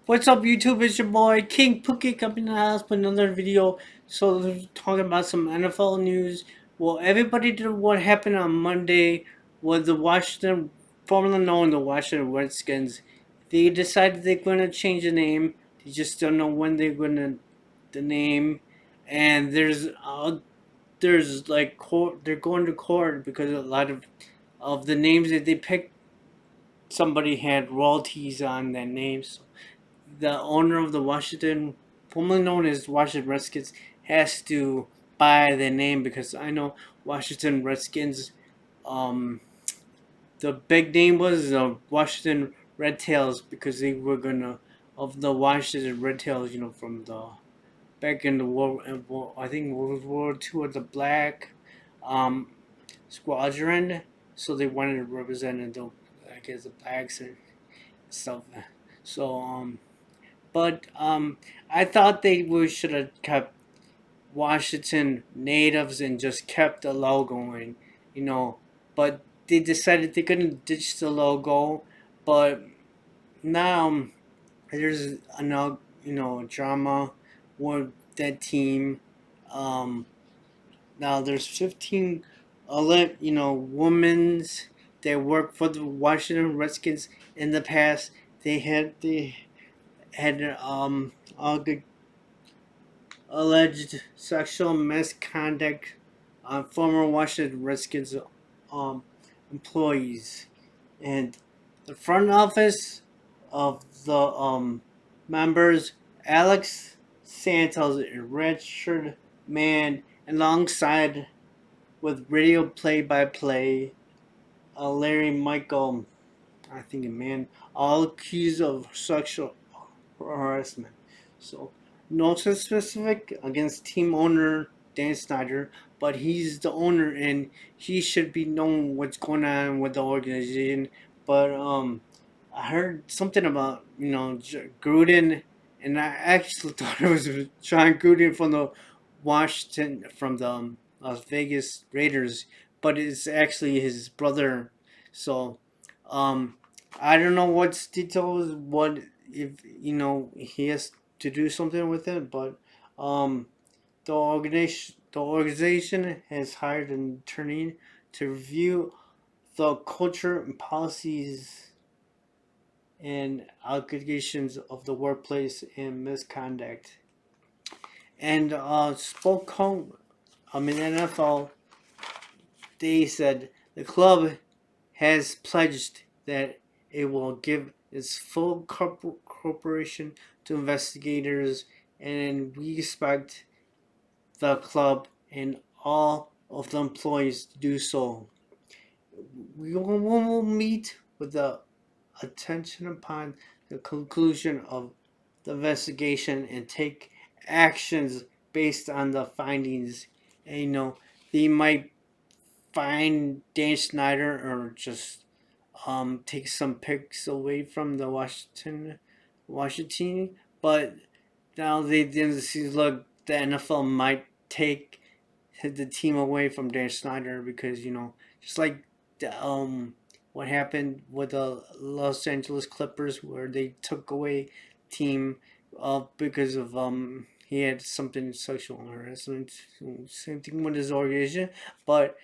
What's up, YouTube? It's your boy King Pookie coming in the house with another video. So, talking about some NFL news. Well, everybody did what happened on Monday with the Washington, formerly known the Washington Redskins. They decided they're going to change the name. They just don't know when they're going to the name. And there's like court. They're going to court because a lot of the names that they picked, somebody had royalties on that name. So the owner of the Washington, formerly known as Washington Redskins, has to buy their name because I know Washington Redskins. Um, the big name was the Washington Red Tails because they were gonna of the Washington Red Tails, from the back in the I think World War II, or the Black um, Squadron. So they wanted to represent the, I guess, the blacks and stuff. So but I thought they should have kept Washington natives and just kept the logo in, you know. But they decided they're gonna ditch the logo. But now there's another, drama with that team. Um, Now there's 15, women's that worked for the Washington Redskins in the past. They had all good alleged sexual misconduct on former Washington Redskins um, employees, and the front office of the members, Alex Santos, a redshirt man, alongside with radio play-by-play, Larry Michael, I think a man, all accused of sexual harassment. So, nothing specific against team owner Dan Snyder, but he's the owner and he should be knowing what's going on with the organization. But I heard something about Gruden, and I actually thought it was John Gruden from the Las Vegas Raiders, but it's actually his brother. So, um, I don't know what's details, what if he has to do something with it, but um, the organization has hired an attorney to review the culture and policies and allegations of the workplace and misconduct. And NFL, they said the club has pledged that it will give its full cooperation to investigators, and we expect the club and all of the employees to do so. We will meet with the attention upon the conclusion of the investigation and take actions based on the findings. And they might find Dan Snyder or just take some picks away from the Washington. But now they didn't see, look, the NFL might take the team away from Dan Snyder because just like what happened with the Los Angeles Clippers where they took away team because of he had something sexual harassment. Same thing with his organization, but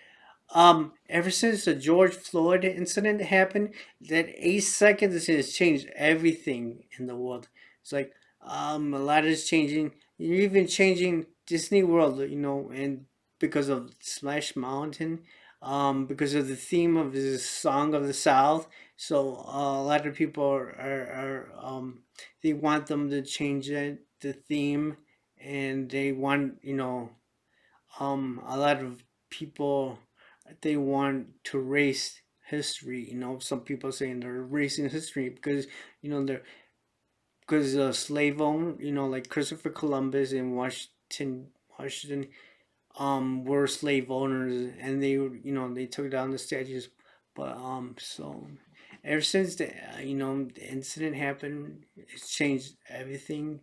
ever since the George Floyd incident happened, that 8 seconds has changed everything in the world. It's like a lot is changing. You're even changing Disney World, and because of Splash Mountain, because of the theme of the Song of the South. So a lot of people are they want them to change it, the theme, and they want a lot of people, they want to erase history. Some people saying they're erasing history because they're because slave owned. Like Christopher Columbus and Washington were slave owners, and they took down the statues. But so ever since the incident happened, it's changed everything,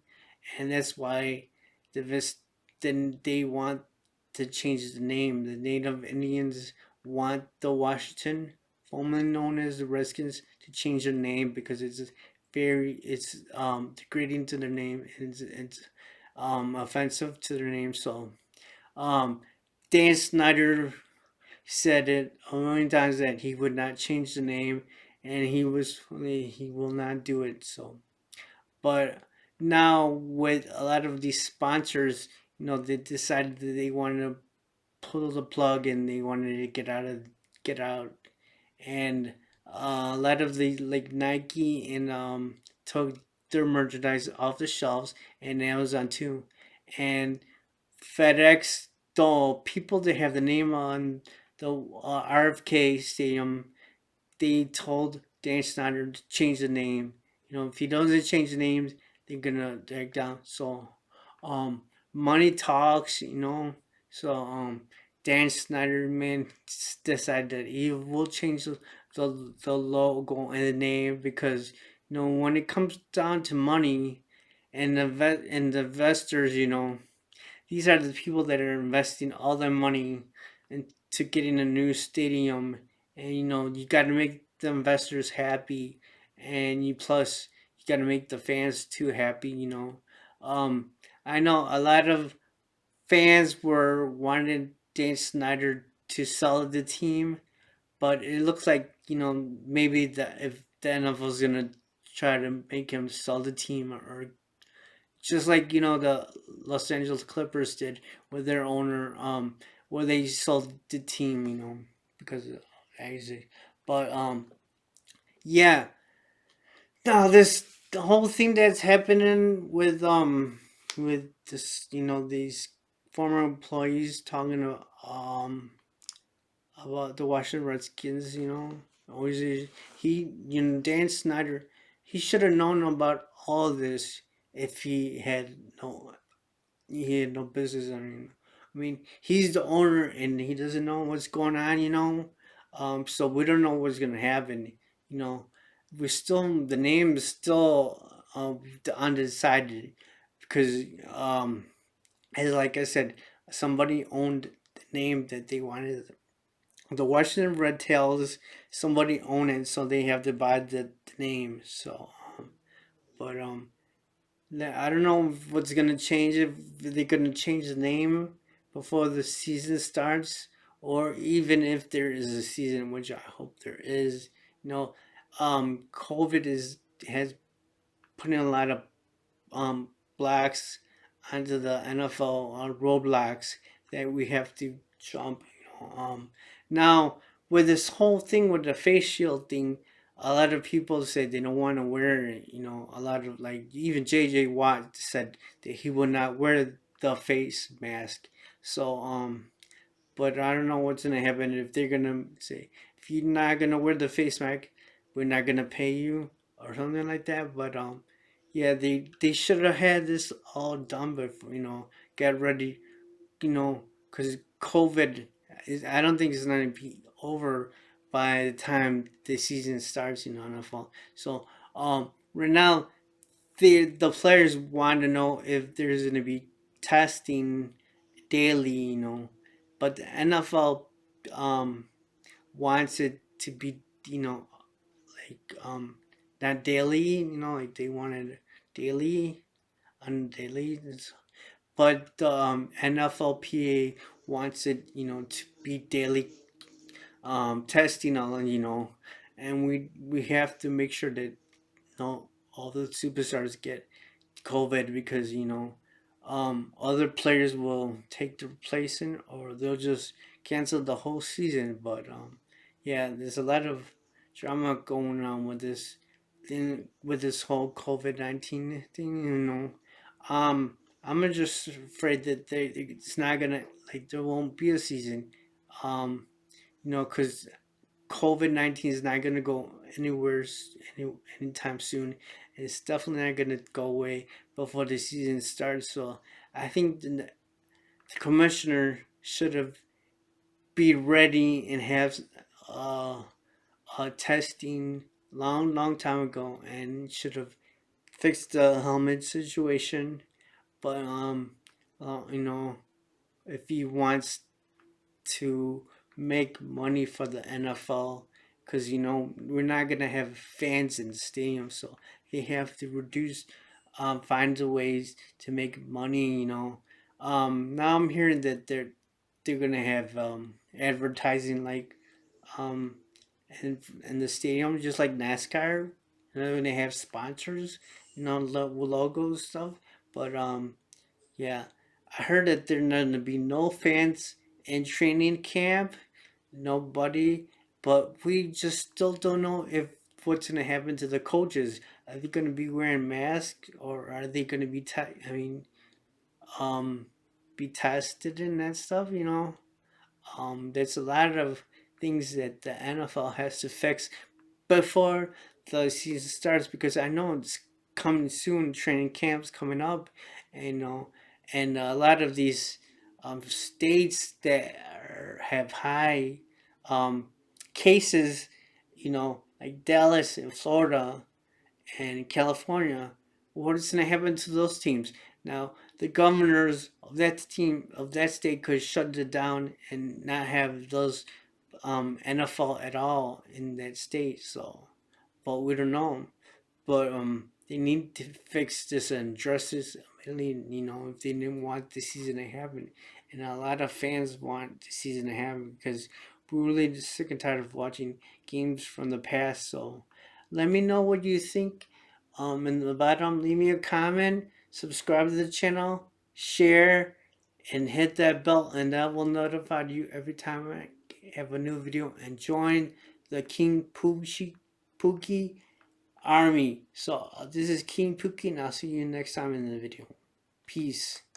and that's why the then they want to change the name. The Native Indians want the Washington, formerly known as the Redskins, to change their name because it's very it's degrading to their name, and it's offensive to their name. So um, Dan Snyder said it a million times that he would not change the name, and he will not do it. So, but now with a lot of these sponsors, they decided that they wanted to pull the plug and they wanted to get out, and a lot of the like Nike and took their merchandise off the shelves, and Amazon too, and FedEx, the people that have the name on the RFK Stadium, they told Dan Snyder to change the name. If he doesn't change the names, they're gonna take down. So, um, money talks. So Dan Snyder man decided that he will change the logo and the name because when it comes down to money and the investors, these are the people that are investing all their money into getting a new stadium, and you got to make the investors happy, and you got to make the fans too happy. um, I know a lot of fans were wanting Dan Snyder to sell the team, but it looks like maybe if the NFL is gonna try to make him sell the team, or just like the Los Angeles Clippers did with their owner, where they sold the team, because of Isaac. But yeah, now this the whole thing that's happening with this, these former employees talking about the Washington Redskins, always Dan Snyder, he should have known about all this if he had no business. I mean, he's the owner and he doesn't know what's going on. So we don't know what's gonna happen. You know, the name is still undecided because as like I said, somebody owned the name that they wanted. The Washington Red Tails, somebody owned it, so they have to buy the name. So, but I don't know what's gonna change, if they're gonna change the name before the season starts, or even if there is a season, which I hope there is. You know, COVID has put in a lot of um blacks onto the NFL roadblocks that we have to jump. Now with this whole thing with the face shield thing, a lot of people say they don't want to wear it. A lot of like even JJ Watt said that he would not wear the face mask. So but I don't know what's gonna happen if they're gonna say if you're not gonna wear the face mask, we're not gonna pay you or something like that. But yeah, they should have had this all done before. Get ready. Because COVID is, I don't think it's gonna be over by the time the season starts in NFL. So right now the players want to know if there's gonna be testing daily. But the NFL um wants it to be like not daily. Like they wanted daily on daily, but the NFLPA wants it to be daily testing on and we have to make sure that all the superstars get COVID because other players will take the replacement or they'll just cancel the whole season. But yeah, there's a lot of drama going on with this thing with this whole COVID-19 thing. I'm just afraid that it's not gonna like there won't be a season. Um, because COVID-19 is not gonna go anywhere anytime soon. It's definitely not gonna go away before the season starts. So I think the commissioner should have be ready and have uh, testing long time ago and should have fixed the helmet situation. But if he wants to make money for the NFL, because you know we're not gonna have fans in the stadium, so they have to reduce, find the ways to make money. You know, now I'm hearing that they're gonna have advertising like um in the stadium, just like NASCAR. You know, when they have sponsors, you know, logos stuff. But yeah, I heard that there are gonna be no fans in training camp, nobody. But we just still don't know if what's gonna happen to the coaches. Are they gonna be wearing masks or are they gonna be? I mean, um, be tested and that stuff. You know, there's a lot of things that the NFL has to fix before the season starts because I know it's coming soon. Training camps coming up, and you know, and a lot of these states that have high um, cases, you know, like Dallas and Florida and California. What is going to happen to those teams? Now, the governors of that team of that state could shut it down and not have those NFL at all in that state. So, but we don't know. But they need to fix this and address this immediately. You know, if they didn't want the season to happen, and a lot of fans want the season to happen because we're really just sick and tired of watching games from the past. So, let me know what you think. In the bottom, leave me a comment, subscribe to the channel, share, and hit that bell, and that will notify you every time I have a new video. And join the King Pookie Army. So this is King Pookie, and I'll see you next time in the video. Peace.